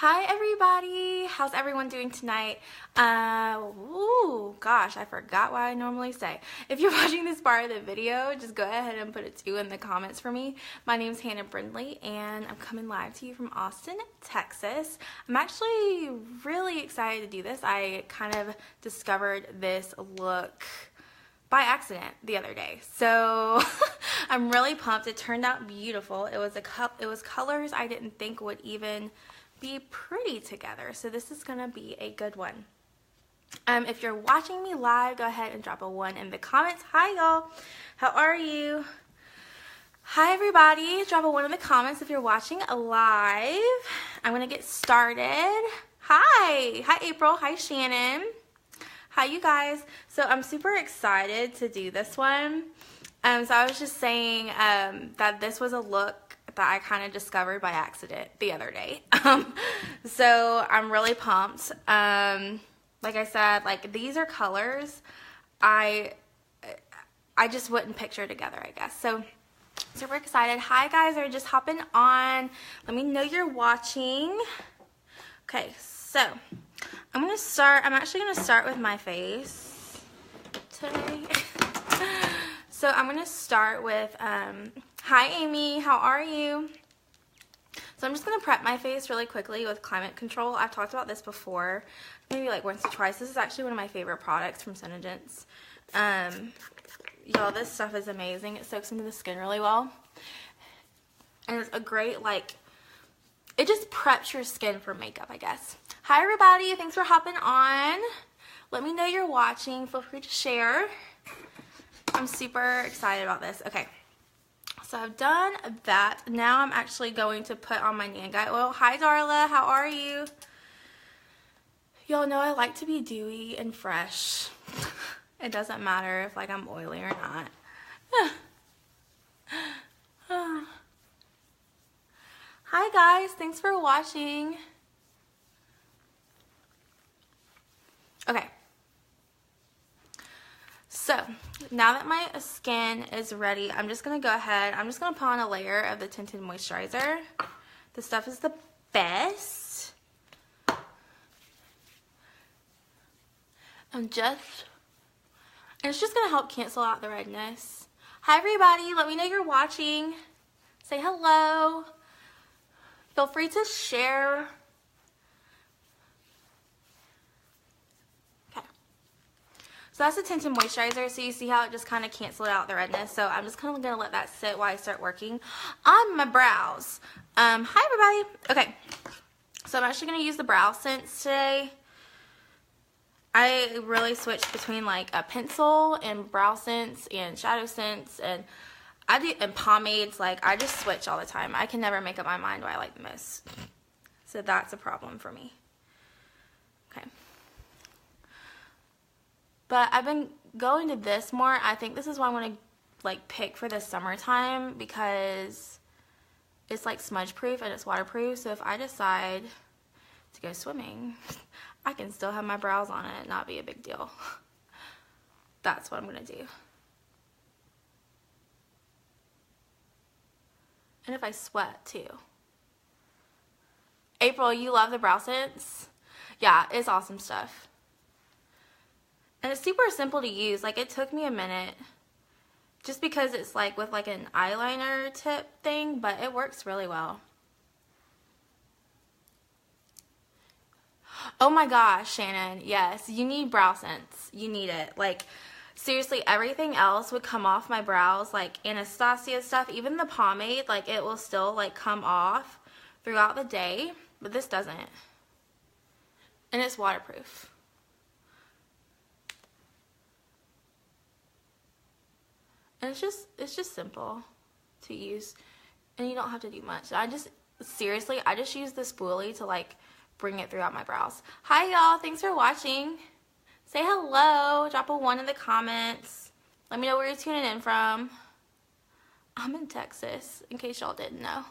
Hi everybody, how's everyone doing tonight? Gosh, I forgot what I normally say. If you're watching this part of the video, just go ahead and put a 2 in the comments for me. My name is Hannah Brindley and I'm coming live to you from Austin, Texas. I'm actually really excited to do this. I kind of discovered this look by accident the other day, so I'm really pumped. It turned out beautiful. It was colors I didn't think would even be pretty together, so this is gonna be a good one. If you're watching me live, go ahead and drop a 1 in the comments. Hi y'all, how are you? Hi everybody, drop a 1 in the comments if you're watching live. I'm gonna get started. Hi April, hi Shannon, hi you guys. So I'm super excited to do this one. So I was just saying that this was a look that I kind of discovered by accident the other day. So I'm really pumped. Like I said, like these are colors I just wouldn't picture together, I guess. So super excited. Hi guys, are just hopping on. Let me know you're watching. Okay, so I'm actually gonna start with my face today. So I'm gonna start with hi Amy, how are you? So I'm just gonna prep my face really quickly with Climate Control. I've talked about this before, maybe like once or twice. This is actually one of my favorite products from Senegence. Y'all, this stuff is amazing. It soaks into the skin really well. And it's a great, like, it just preps your skin for makeup, I guess. Hi everybody, thanks for hopping on. Let me know you're watching. Feel free to share. I'm super excited about this. Okay, so I've done that. Now I'm actually going to put on my Nangite oil. Hi Darla, how are you? Y'all know I like to be dewy and fresh. It doesn't matter if like I'm oily or not. Hi guys, thanks for watching. Okay. So now that my skin is ready, I'm just going to go ahead. I'm just going to put on a layer of the tinted moisturizer. This stuff is the best. And it's just going to help cancel out the redness. Hi everybody, let me know you're watching. Say hello. Feel free to share. So that's the tinted moisturizer, so you see how it just kind of canceled out the redness. So I'm just kind of going to let that sit while I start working on my brows. Hi everybody. Okay, so I'm actually going to use the Brow Sense today. I really switched between like a pencil and Brow Sense and Shadow Sense and pomades. Like I just switch all the time. I can never make up my mind what I like the most. So that's a problem for me. Okay. But I've been going to this more. I think this is what I want to like pick for the summertime because it's like smudge proof and it's waterproof. So if I decide to go swimming, I can still have my brows on it and not be a big deal. That's what I'm going to do. And if I sweat too. April, you love the Brow Sense? Yeah, it's awesome stuff. And it's super simple to use. Like it took me a minute just because it's like with like an eyeliner tip thing, but it works really well. Oh my gosh, Shannon, yes, you need Brow Sense. You need it. Like seriously, everything else would come off my brows, like Anastasia stuff, even the pomade, like it will still like come off throughout the day, but this doesn't. And it's waterproof. And it's just simple to use and you don't have to do much. Seriously, I just use the spoolie to like bring it throughout my brows. Hi y'all, thanks for watching. Say hello, drop a 1 in the comments. Let me know where you're tuning in from. I'm in Texas, in case y'all didn't know.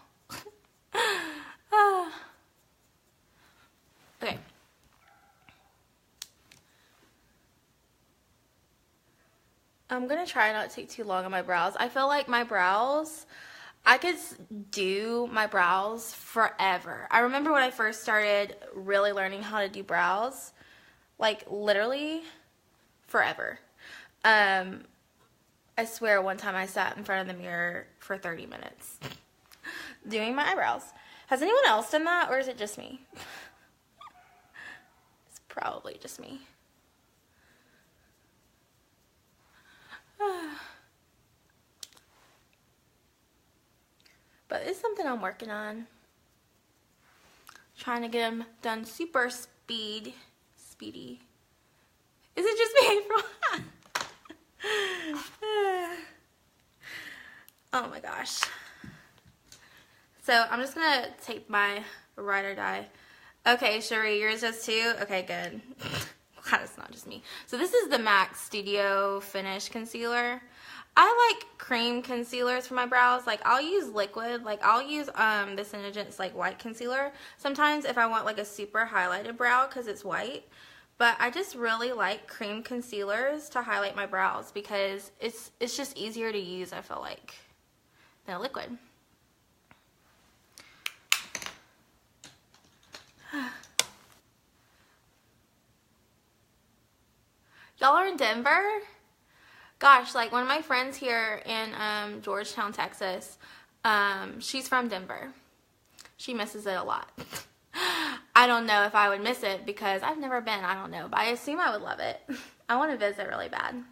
Okay. I'm gonna try not to take too long on my brows. I feel like my brows, I could do my brows forever. I remember when I first started really learning how to do brows, like literally forever. I swear one time I sat in front of the mirror for 30 minutes doing my eyebrows. Has anyone else done that, or is it just me? It's probably just me. But it's something I'm working on. Trying to get them done super speedy. Is it just me, April? Oh my gosh. So I'm just gonna take my ride or die. Okay, Cherie, yours does too? Okay, good. God, it's not just me. So this is the MAC Studio Finish Concealer. I like cream concealers for my brows. Like, I'll use liquid. Like, I'll use this Indigence like white concealer sometimes if I want like a super highlighted brow because it's white. But I just really like cream concealers to highlight my brows because it's just easier to use, I feel like, than a liquid. Y'all are in Denver? Gosh, like one of my friends here in Georgetown, Texas, she's from Denver. She misses it a lot. I don't know if I would miss it because I've never been. I don't know, but I assume I would love it. I want to visit really bad.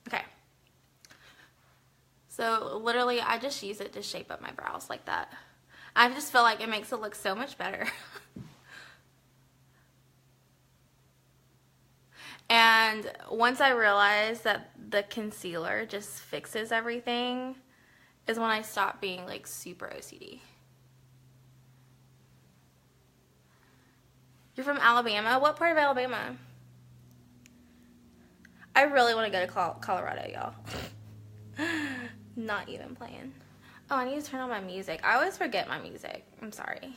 Okay. So literally, I just use it to shape up my brows like that. I just feel like it makes it look so much better. And once I realized that the concealer just fixes everything is when I stopped being like super OCD. You're from Alabama? What part of Alabama? I really want to go to Colorado, y'all. Not even playing. Oh, I need to turn on my music. I always forget my music. I'm sorry.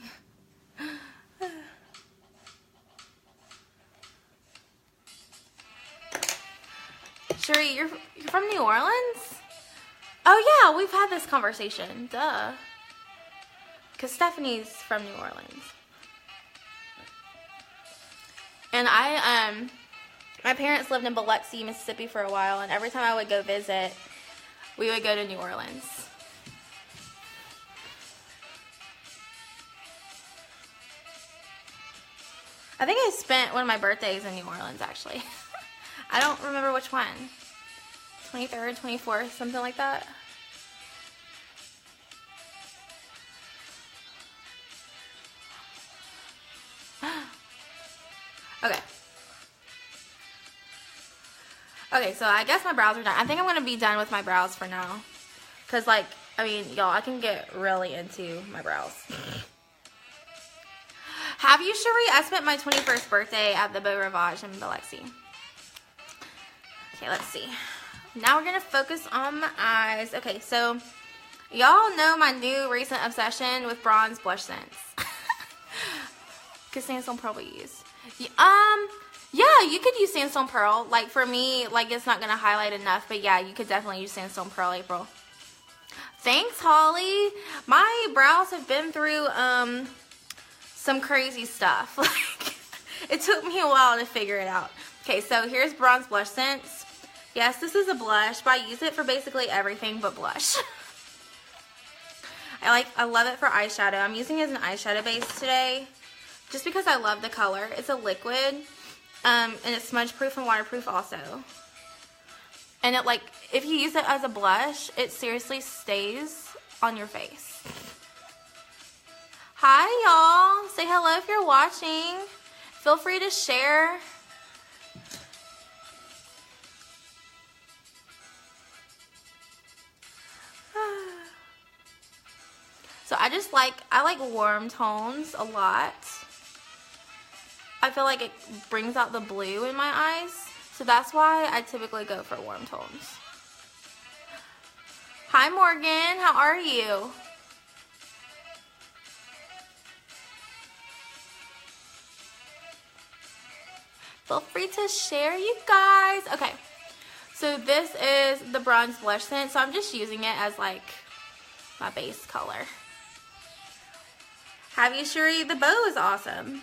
Cherie, you're from New Orleans? Oh yeah, we've had this conversation. Duh. Because Stephanie's from New Orleans. And my parents lived in Biloxi, Mississippi for a while, and every time I would go visit, we would go to New Orleans. I think I spent one of my birthdays in New Orleans, actually. I don't remember which one. 23rd, 24th, something like that. Okay. Okay, so I guess my brows are done. I think I'm going to be done with my brows for now. Because, like, I mean, y'all, I can get really into my brows. Have you, Cherie? I spent my 21st birthday at the Beau Rivage in Biloxi. Okay, let's see. Now we're going to focus on my eyes. Okay, so y'all know my new recent obsession with bronze blush scents. Because Sandstone Pearl we use. Yeah, you could use Sandstone Pearl. Like, for me, like, it's not going to highlight enough. But, yeah, you could definitely use Sandstone Pearl, April. Thanks, Holly. My brows have been through, some crazy stuff. Like, it took me a while to figure it out. Okay, so here's bronze blush scents. Yes, this is a blush, but I use it for basically everything but blush. I love it for eyeshadow. I'm using it as an eyeshadow base today, just because I love the color. It's a liquid, and it's smudge proof and waterproof also. And it, like, if you use it as a blush, it seriously stays on your face. Hi, y'all. Say hello if you're watching. Feel free to share. So I like warm tones a lot. I feel like it brings out the blue in my eyes. So that's why I typically go for warm tones. Hi, Morgan. How are you? feel free to share, you guys. Okay, so this is the bronze blush tint, so I'm just using it as like my base color. Have you, Shuri? The bow is awesome.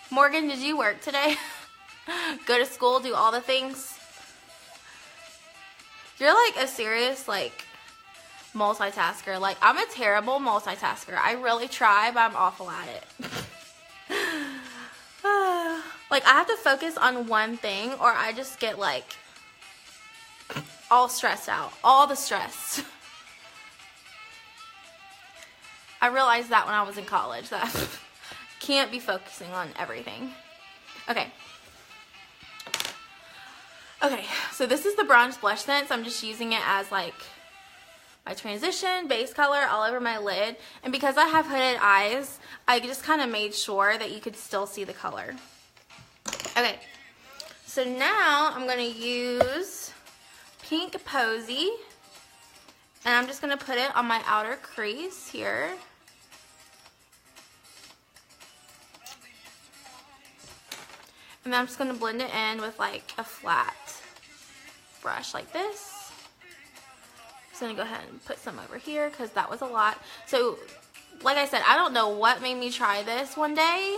Morgan, did you work today? Go to school, do all the things? You're like a serious like multitasker. Like, I'm a terrible multitasker. I really try, but I'm awful at it. Like, I have to focus on one thing or I just get like all stressed out. All the stress. I realized that when I was in college, that can't be focusing on everything. Okay. Okay, so this is the bronze blush tint, so I'm just using it as like my transition base color all over my lid. And because I have hooded eyes, I just kind of made sure that you could still see the color. Okay, so now I'm going to use Pink Posy, and I'm just going to put it on my outer crease here. And then I'm just going to blend it in with like a flat brush like this. Just going to go ahead and put some over here because that was a lot. So, like I said, I don't know what made me try this one day.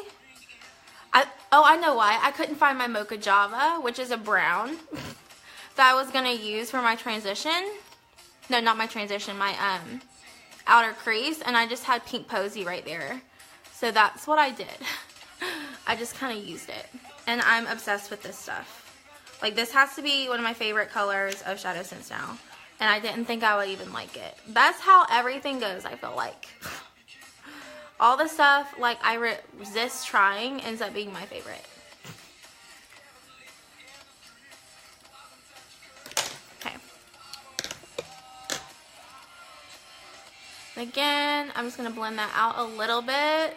I know why. I couldn't find my Mocha Java, which is a brown, that I was going to use for my transition. No, not my transition, my outer crease. And I just had Pink Posy right there. So that's what I did. I just kind of used it. And I'm obsessed with this stuff. Like, this has to be one of my favorite colors of Shadow Sense now. And I didn't think I would even like it. That's how everything goes, I feel like. All the stuff, like, I resist trying ends up being my favorite. Okay. And again, I'm just going to blend that out a little bit.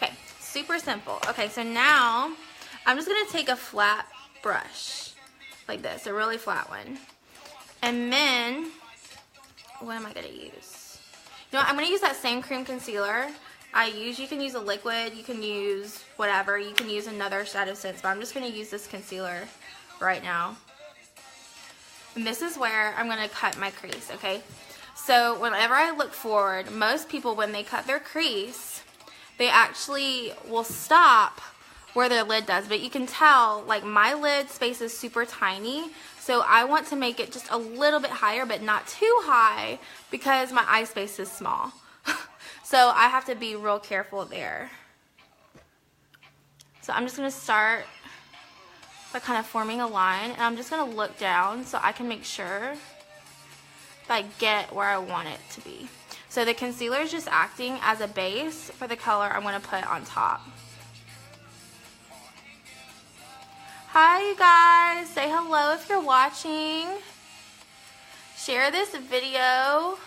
Okay, super simple. Okay, so now I'm just going to take a flat brush like this, a really flat one. And then, what am I going to use? You know what, I'm going to use that same cream concealer I use. You can use a liquid, you can use whatever, you can use another Shadow Sense, but I'm just going to use this concealer right now. And this is where I'm going to cut my crease, okay? So whenever I look forward, most people, when they cut their crease, they actually will stop where their lid does, but you can tell, like, my lid space is super tiny, so I want to make it just a little bit higher, but not too high, because my eye space is small. So I have to be real careful there. So I'm just going to start by kind of forming a line, and I'm just going to look down so I can make sure that I get where I want it to be. So the concealer is just acting as a base for the color I'm going to put on top. Hi, you guys. Say hello if you're watching. Share this video.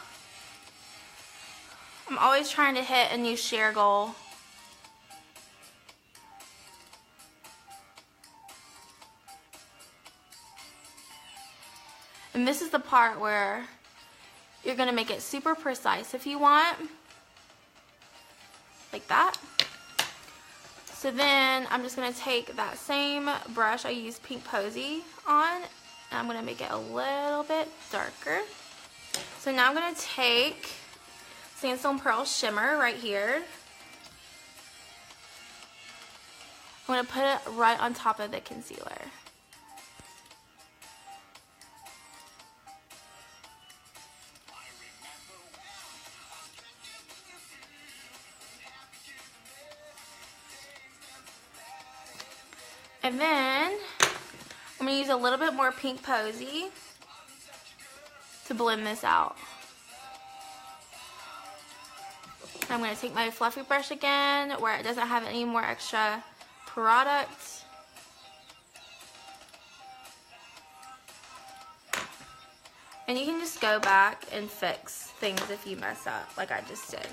I'm always trying to hit a new share goal. And this is the part where you're going to make it super precise if you want. Like that. So then I'm just going to take that same brush I used Pink Posy on, and I'm going to make it a little bit darker. So now I'm going to take Sandstone Pearl Shimmer right here. I'm going to put it right on top of the concealer. And then I'm going to use a little bit more Pink Posy to blend this out. I'm going to take my fluffy brush again where it doesn't have any more extra product. And you can just go back and fix things if you mess up like I just did.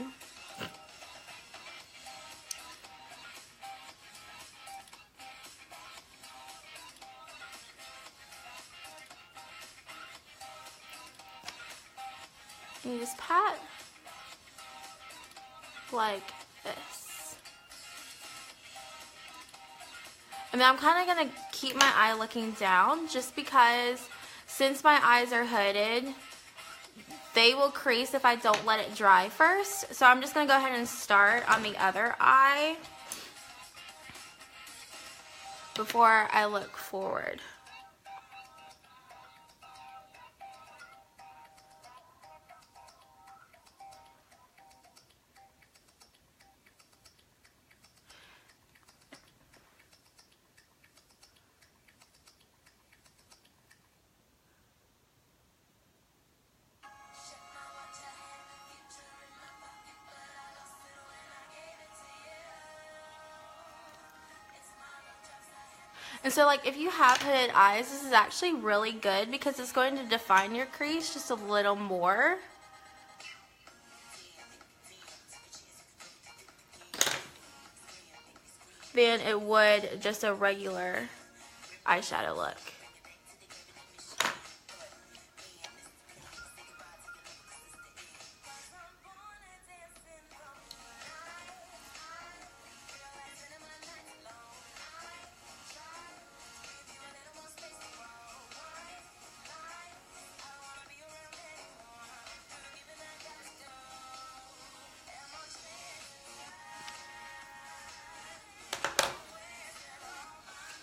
You just pat. like this. And then I'm kind of going to keep my eye looking down just because since my eyes are hooded, they will crease if I don't let it dry first. So I'm just going to go ahead and start on the other eye before I look forward. And so like if you have hooded eyes, this is actually really good because it's going to define your crease just a little more. Than it would just a regular eyeshadow look.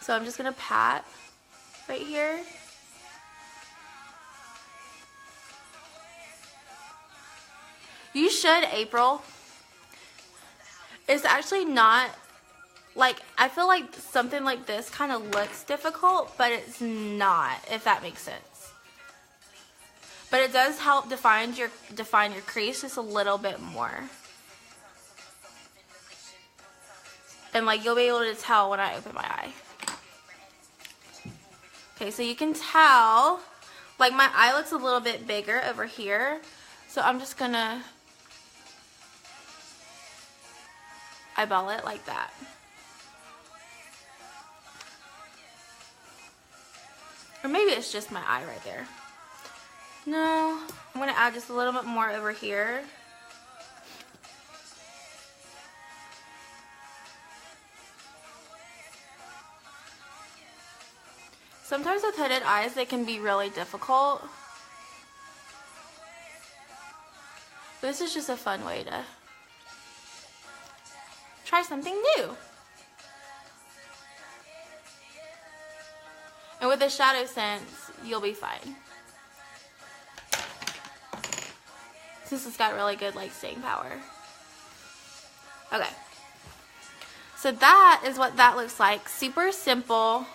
So I'm just going to pat right here. You should, April. It's actually not, like, I feel like something like this kind of looks difficult, but it's not, if that makes sense. But it does help define your crease just a little bit more. And like you'll be able to tell when I open my eye. Okay, so you can tell, like my eye looks a little bit bigger over here. So I'm just gonna eyeball it like that. Or maybe it's just my eye right there. No, I'm gonna add just a little bit more over here. Sometimes with hooded eyes, they can be really difficult. This is just a fun way to try something new. And with the Shadow Sense, you'll be fine. Since it's got really good like staying power. Okay. So that is what that looks like. Super simple.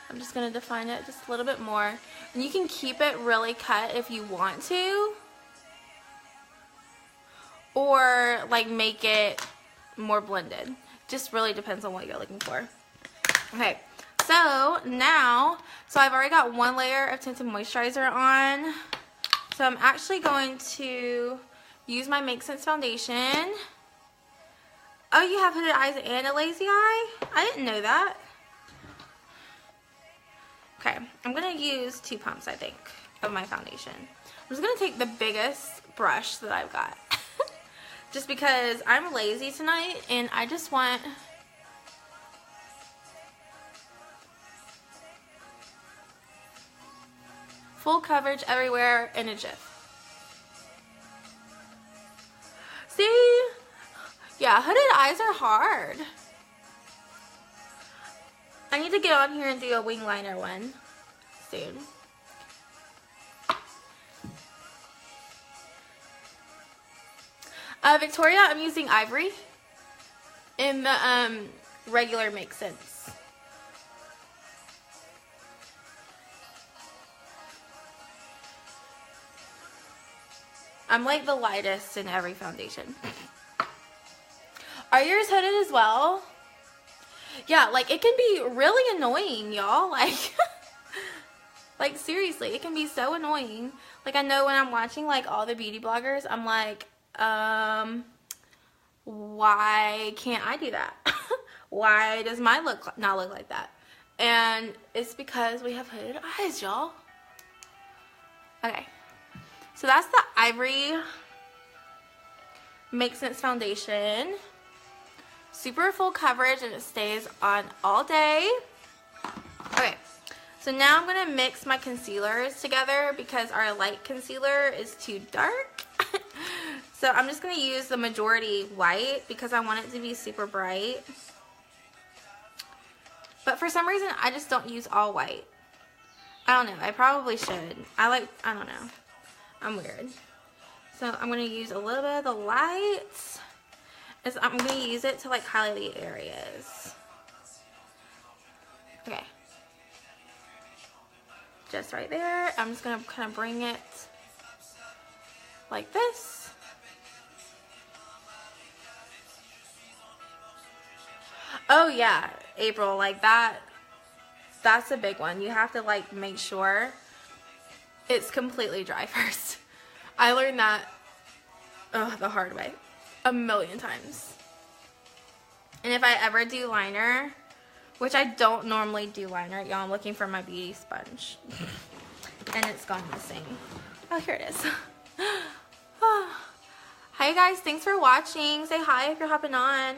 I'm just going to define it just a little bit more. And you can keep it really cut if you want to. Or like make it more blended. Just really depends on what you're looking for. Okay, so now, I've already got one layer of tinted moisturizer on. So I'm actually going to use my Make Sense foundation. Oh, you have hooded eyes and a lazy eye? I didn't know that. Okay, I'm going to use 2 pumps, I think, of my foundation. I'm just going to take the biggest brush that I've got. Just because I'm lazy tonight and I just want full coverage everywhere in a jiff. See? Yeah, hooded eyes are hard. I need to get on here and do a wing liner one soon. Victoria, I'm using Ivory in the regular Make Sense. I'm like the lightest in every foundation. Are yours hooded as well? Yeah, like it can be really annoying, y'all. Like seriously, it can be so annoying. Like I know when I'm watching like all the beauty bloggers, I'm like, why can't I do that? Why does mine not look like that? And it's because we have hooded eyes, y'all. Okay. So that's the Ivory Make Sense foundation. Super full coverage and it stays on all day. Okay, so now I'm going to mix my concealers together because our light concealer is too dark. So I'm just going to use the majority white because I want it to be super bright. But for some reason, I just don't use all white. I don't know. I probably should. I don't know. I'm weird. So I'm going to use a little bit of the lights. I'm going to use it to like highlight the areas. Okay. Just right there. I'm just going to kind of bring it like this. Oh yeah, April, like that's a big one. You have to like make sure it's completely dry first. I learned that the hard way a million times. And if I ever do liner, which I don't normally do liner, y'all, I'm looking for my beauty sponge. And it's gone missing. Oh, here it is. Hi guys, thanks for watching. Say hi if you're hopping on.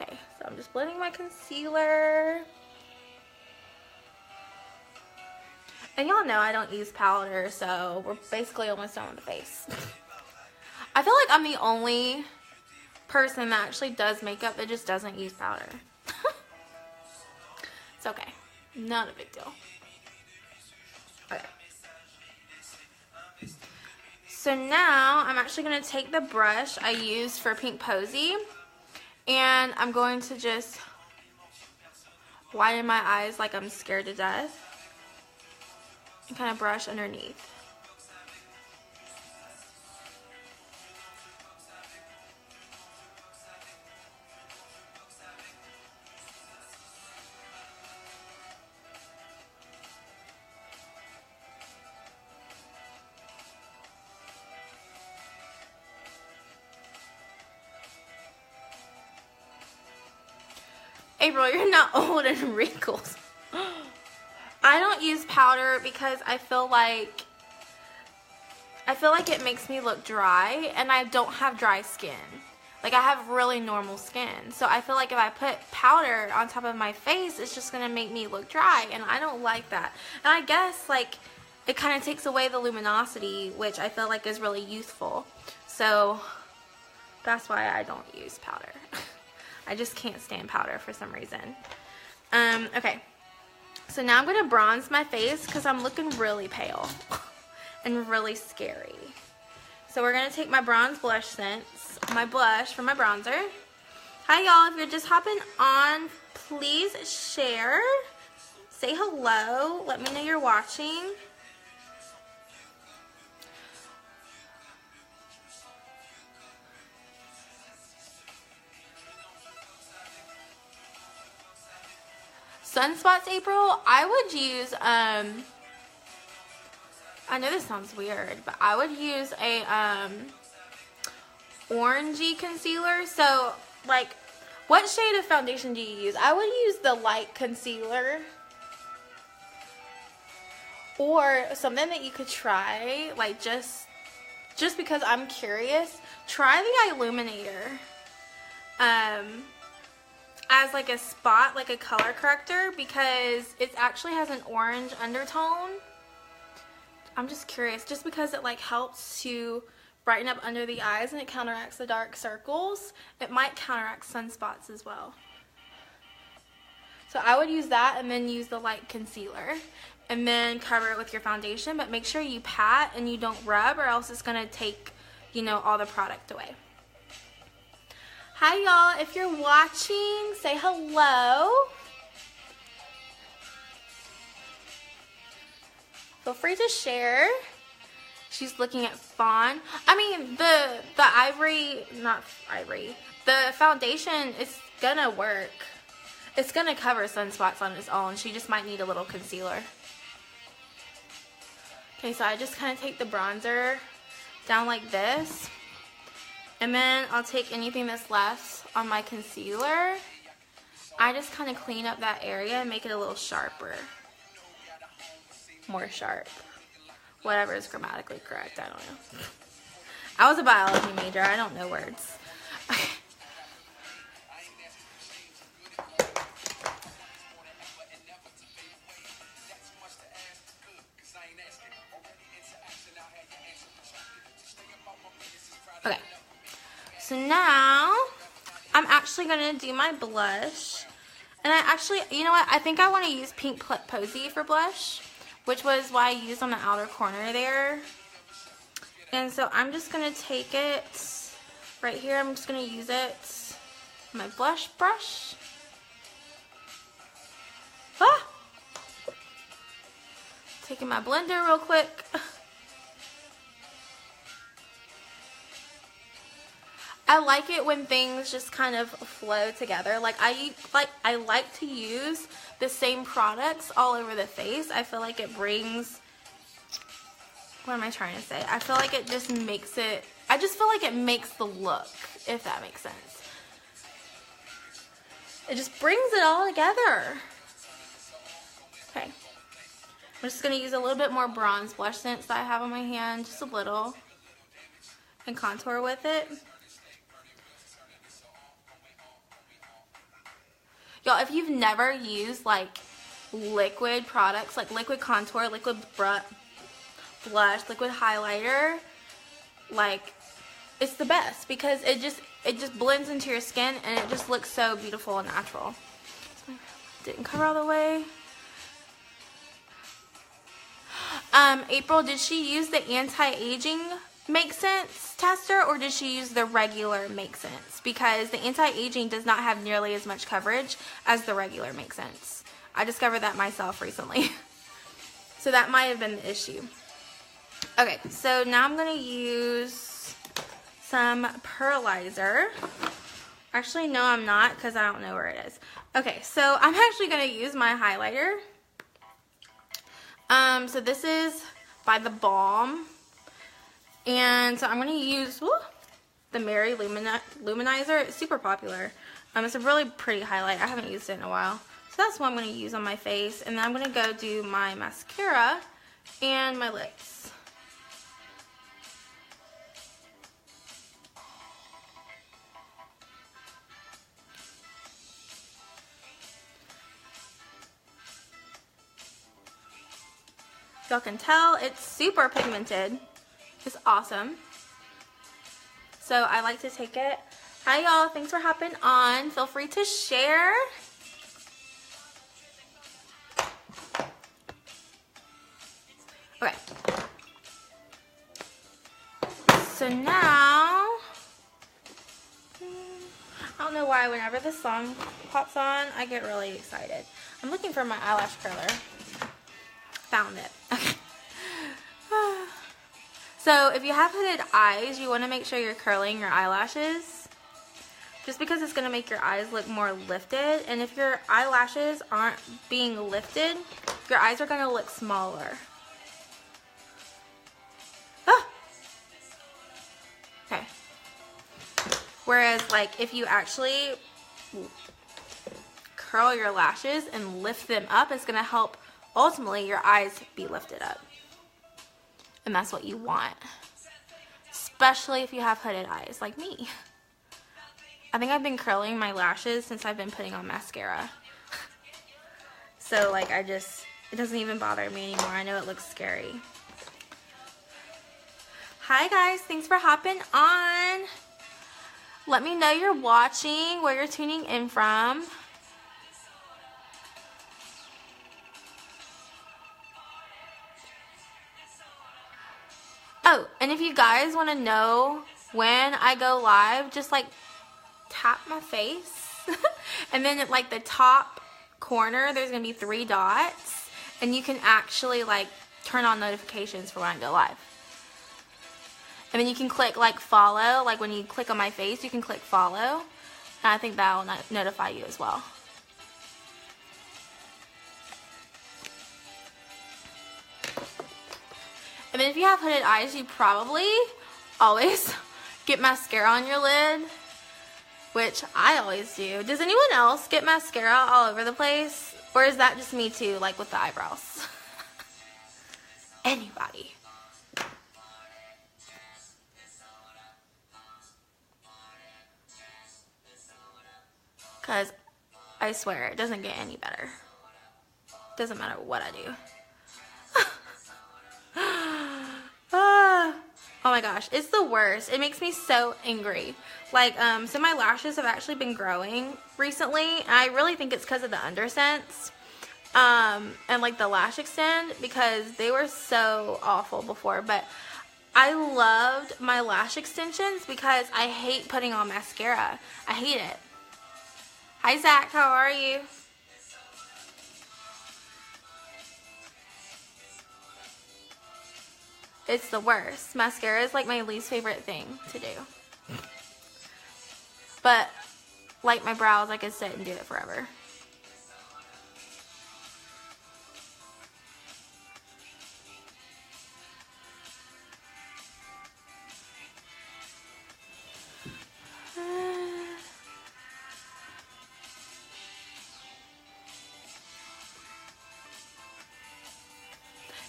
Okay, so I'm just blending my concealer. And y'all know I don't use powder, so we're basically almost done with the face. I feel like I'm the only person that actually does makeup that just doesn't use powder. It's okay. Not a big deal. Okay. So now I'm actually going to take the brush I used for Pink Posy and I'm going to just widen my eyes like I'm scared to death and kind of brush underneath. April, you're not old and wrinkles. I don't use powder because I feel like it makes me look dry and I don't have dry skin. Like I have really normal skin. So I feel like if I put powder on top of my face, it's just going to make me look dry and I don't like that. And I guess like it kind of takes away the luminosity, which I feel like is really youthful. So that's why I don't use powder. I just can't stand powder for some reason. Okay, so now I'm going to bronze my face because I'm looking really pale and really scary. So we're going to take my bronze blush scents, my blush for my bronzer. Hi y'all, if you're just hopping on, please share, say hello, let me know you're watching. Sunspots, April, I would use, I know this sounds weird, but I would use a, orangey concealer. So, like, what shade of foundation do you use? I would use the light concealer. Or something that you could try, like, just because I'm curious, try the Illuminator. As like a spot, like a color corrector, because it actually has an orange undertone. I'm just curious, just because it like helps to brighten up under the eyes and it counteracts the dark circles, it might counteract sunspots as well. So I would use that and then use the light concealer and then cover it with your foundation, but make sure you pat and you don't rub or else it's gonna take, you know, all the product away. Hi y'all, if you're watching, say hello. Feel free to share. She's looking at Fawn. I mean, the foundation is gonna work. It's gonna cover sunspots on its own. She just might need a little concealer. Okay, so I just kind of take the bronzer down like this. And then I'll take anything that's left on my concealer. I just kind of clean up that area and make it a little sharper. More sharp. Whatever is grammatically correct, I don't know. I was a biology major, I don't know words. Okay, so now I'm actually going to do my blush. And I actually, you know what, I think I want to use Pink Posy for blush, which was what I used on the outer corner there. And so I'm just going to take it right here, I'm just going to use it, my blush brush. Ah! Taking my blender real quick. I like it when things just kind of flow together. Like I like to use the same products all over the face. I feel like it brings, what am I trying to say? I feel like it just makes it, I just feel like it makes the look, if that makes sense. It just brings it all together. Okay. I'm just going to use a little bit more bronze blush since I have on my hand, just a little, and contour with it. Y'all, if you've never used like liquid products, like liquid contour, liquid blush, liquid highlighter, like it's the best because it just blends into your skin and it just looks so beautiful and natural. Didn't cover all the way. April, did she use the anti-aging Make Sense tester or did she use the regular Make Sense? Because the anti-aging does not have nearly as much coverage as the regular Make Sense. I discovered that myself recently. So that might have been the issue. Okay, so now I'm going to use some pearlizer. Actually, no, I'm not because I don't know where it is. Okay, so I'm actually going to use my highlighter. So this is by The Balm. And so I'm going to use the Mary Luminizer. It's super popular. It's a really pretty highlight. I haven't used it in a while. So that's what I'm going to use on my face. And then I'm going to go do my mascara and my lips. Y'all can tell it's super pigmented. It's awesome. So I like to take it. Hi y'all, thanks for hopping on. Feel free to share. Okay. So now, I don't know why whenever this song pops on, I get really excited. I'm looking for my eyelash curler. Found it. Okay. So if you have hooded eyes, you want to make sure you're curling your eyelashes. Just because it's going to make your eyes look more lifted. And if your eyelashes aren't being lifted, your eyes are going to look smaller. Ah! Okay. Whereas like if you actually curl your lashes and lift them up, it's going to help ultimately your eyes be lifted up. And that's what you want. Especially if you have hooded eyes like me. I think I've been curling my lashes since I've been putting on mascara. So like it doesn't even bother me anymore. I know it looks scary. Hi guys, thanks for hopping on. Let me know you're watching, where you're tuning in from. Oh, and if you guys want to know when I go live, just like tap my face. And then at like the top corner, there's going to be 3 dots. And you can actually like turn on notifications for when I go live. And then you can click like follow. Like when you click on my face, you can click follow. And I think that will notify you as well. And then if you have hooded eyes, you probably always get mascara on your lid. which I always do. Does anyone else get mascara all over the place? Or is that just me too, like with the eyebrows? Anybody? Because I swear it doesn't get any better. Doesn't matter what I do. Oh my gosh, it's the worst. It makes me so angry. Like, so my lashes have actually been growing recently. I really think it's because of the Undersense. And like the Lash Extend, because they were so awful before. But I loved my lash extensions because I hate putting on mascara. I hate it. Hi Zach, how are you? It's the worst. Mascara is like my least favorite thing to do. But like my brows, I could sit and do it forever.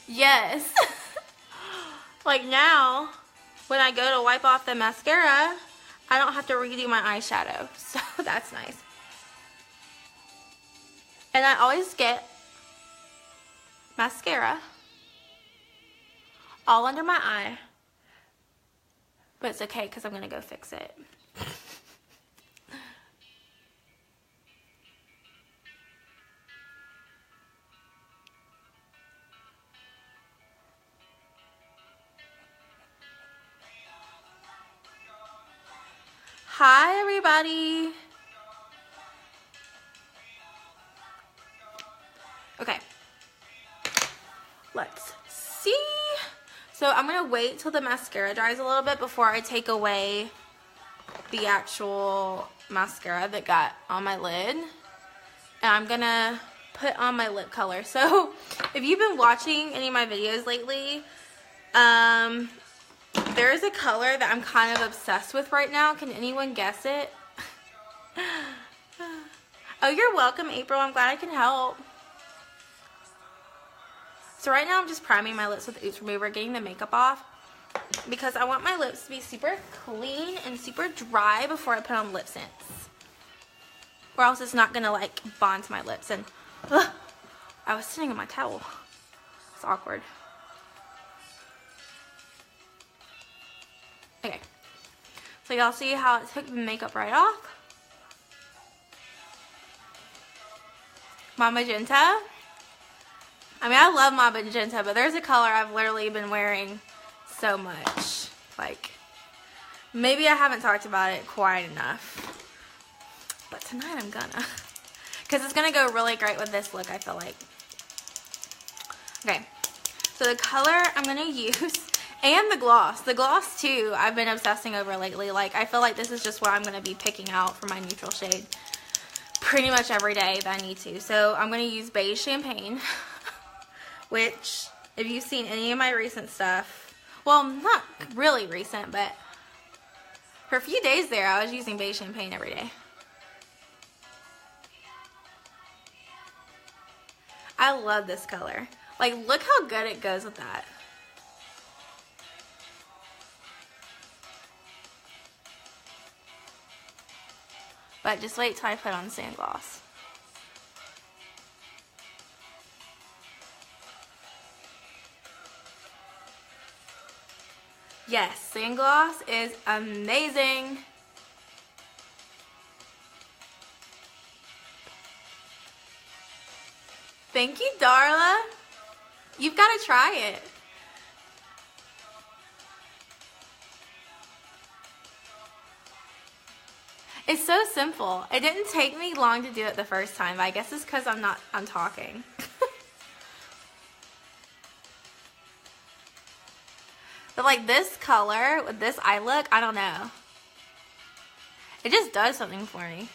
Yes. Like now, when I go to wipe off the mascara, I don't have to redo my eyeshadow. So that's nice. And I always get mascara all under my eye. But it's okay because I'm going to go fix it. Hi everybody. Okay. Let's see. So I'm going to wait till the mascara dries a little bit before I take away the actual mascara that got on my lid. And I'm going to put on my lip color. So if you've been watching any of my videos lately, there is a color that I'm kind of obsessed with right now. Can anyone guess it? Oh, you're welcome, April. I'm glad I can help. So right now I'm just priming my lips with Oops Remover, getting the makeup off, because I want my lips to be super clean and super dry before I put on lip scents. Or else it's not going to like bond to my lips. And I was sitting on my towel. It's awkward. Okay, so y'all see how it took the makeup right off? My magenta. I mean, I love my magenta, but there's a color I've literally been wearing so much. Like, maybe I haven't talked about it quite enough. But tonight I'm gonna. Because it's gonna go really great with this look, I feel like. Okay, so the color I'm gonna use... And the gloss too, I've been obsessing over lately. Like, I feel like this is just what I'm going to be picking out for my neutral shade pretty much every day that I need to. So I'm going to use Beige Champagne, which, if you've seen any of my recent stuff, well, not really recent, but for a few days there, I was using Beige Champagne every day. I love this color. Like, look how good it goes with that. But just wait till I put on sand gloss. Yes, sand gloss is amazing. Thank you, Darla. You've got to try it. It's so simple. It didn't take me long to do it the first time, but I guess it's because I'm talking. But like this color with this eye look, I don't know. It just does something for me.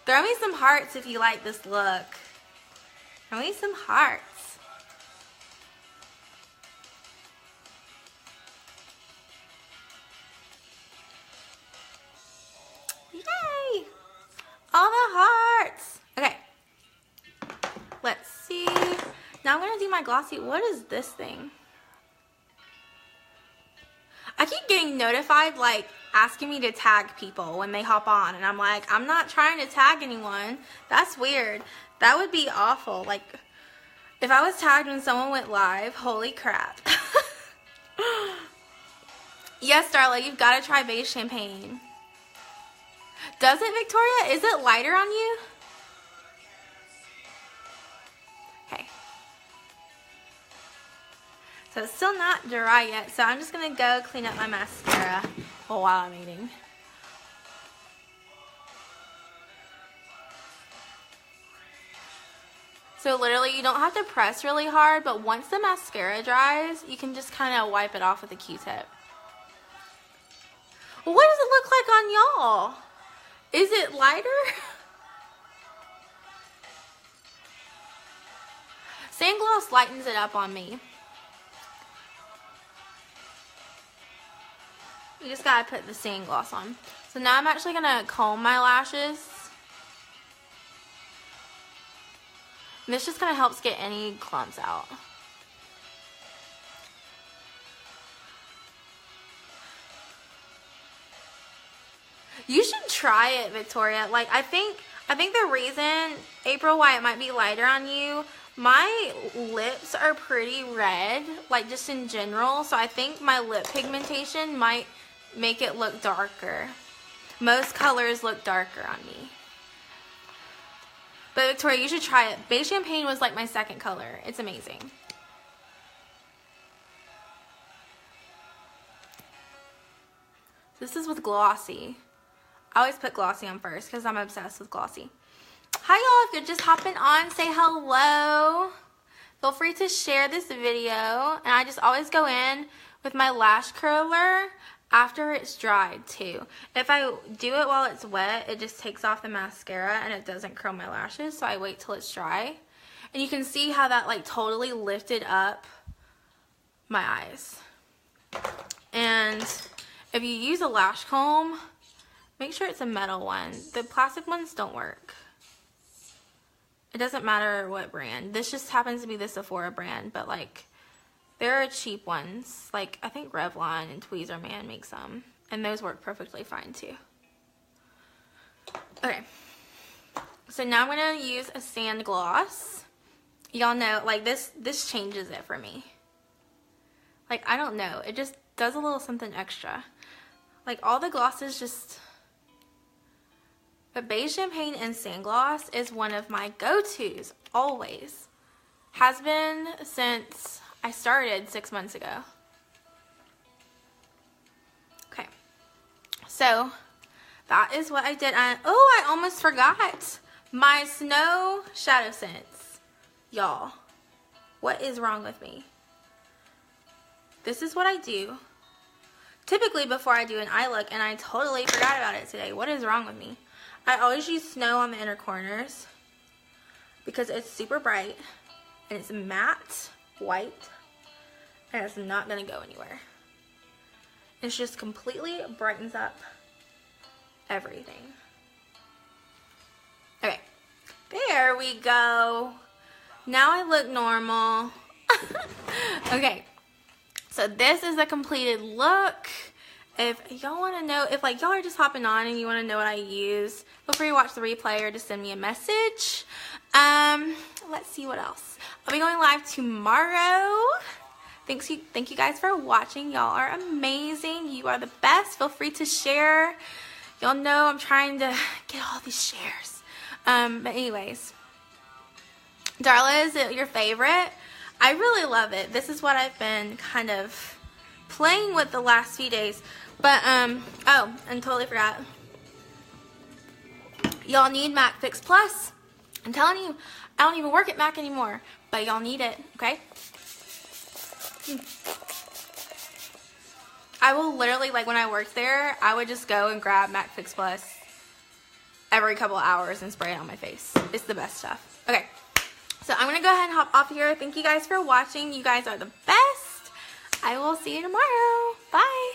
Throw me some hearts if you like this look. Throw me some hearts. Now I'm going to do my glossy. What is this thing? I keep getting notified, like, asking me to tag people when they hop on. And I'm like, I'm not trying to tag anyone. That's weird. That would be awful. Like, if I was tagged when someone went live, holy crap. Yes, Darla, you've got to try beige champagne. Does it, Victoria? Is it lighter on you? Okay. So it's still not dry yet, so I'm just going to go clean up my mascara while I'm eating. So literally you don't have to press really hard, but once the mascara dries, you can just kind of wipe it off with a Q-tip. Well, what does it look like on y'all? Is it lighter? Sand gloss lightens it up on me. You just gotta put the sand gloss on. So now I'm actually gonna comb my lashes. And this just kind of helps get any clumps out. You should try it, Victoria. Like, I think the reason, April, why it might be lighter on you, my lips are pretty red, like just in general. So I think my lip pigmentation might make it look darker. Most colors look darker on me. But Victoria, you should try it. Beige champagne was like my second color. It's amazing. This is with glossy. I always put glossy on first because I'm obsessed with glossy. Hi y'all, if you're just hopping on, say hello. Feel free to share this video. And I just always go in with my lash curler after it's dried too. If I do it while it's wet, it just takes off the mascara and it doesn't curl my lashes, so I wait till it's dry. And you can see how that like totally lifted up my eyes. And if you use a lash comb, make sure it's a metal one. The plastic ones don't work. It doesn't matter what brand. This just happens to be the Sephora brand, but like there are cheap ones, like I think Revlon and Tweezerman make some, and those work perfectly fine too. Okay, so now I'm gonna use a sand gloss. Y'all know, like this changes it for me. Like, I don't know, it just does a little something extra. Like all the glosses just, but beige champagne and sand gloss is one of my go-tos, always. Has been since I started 6 months ago. Okay, so that is what I did. Oh, I almost forgot my Snow Shadow Sense. Y'all, what is wrong with me? This is what I do typically before I do an eye look, and I totally forgot about it today. What is wrong with me? I always use Snow on the inner corners because it's super bright and it's matte white and it's not gonna go anywhere. It's just completely brightens up everything. Okay, there we go. Now I look normal. Okay, so this is a completed look. If y'all want to know, if like y'all are just hopping on and you want to know what I use, feel free to watch the replay or just send me a message. Let's see what else. I'll be going live tomorrow. Thank you guys for watching. Y'all are amazing. You are the best. Feel free to share. Y'all know I'm trying to get all these shares. But anyways, Darla, is it your favorite? I really love it. This is what I've been kind of playing with the last few days. But, oh, and totally forgot. Y'all need MAC Fix Plus. I'm telling you, I don't even work at MAC anymore, but y'all need it, okay? I will literally, like when I worked there, I would just go and grab MAC Fix Plus every couple hours and spray it on my face. It's the best stuff. Okay, so I'm gonna go ahead and hop off here. Thank you guys for watching. You guys are the best. I will see you tomorrow. Bye.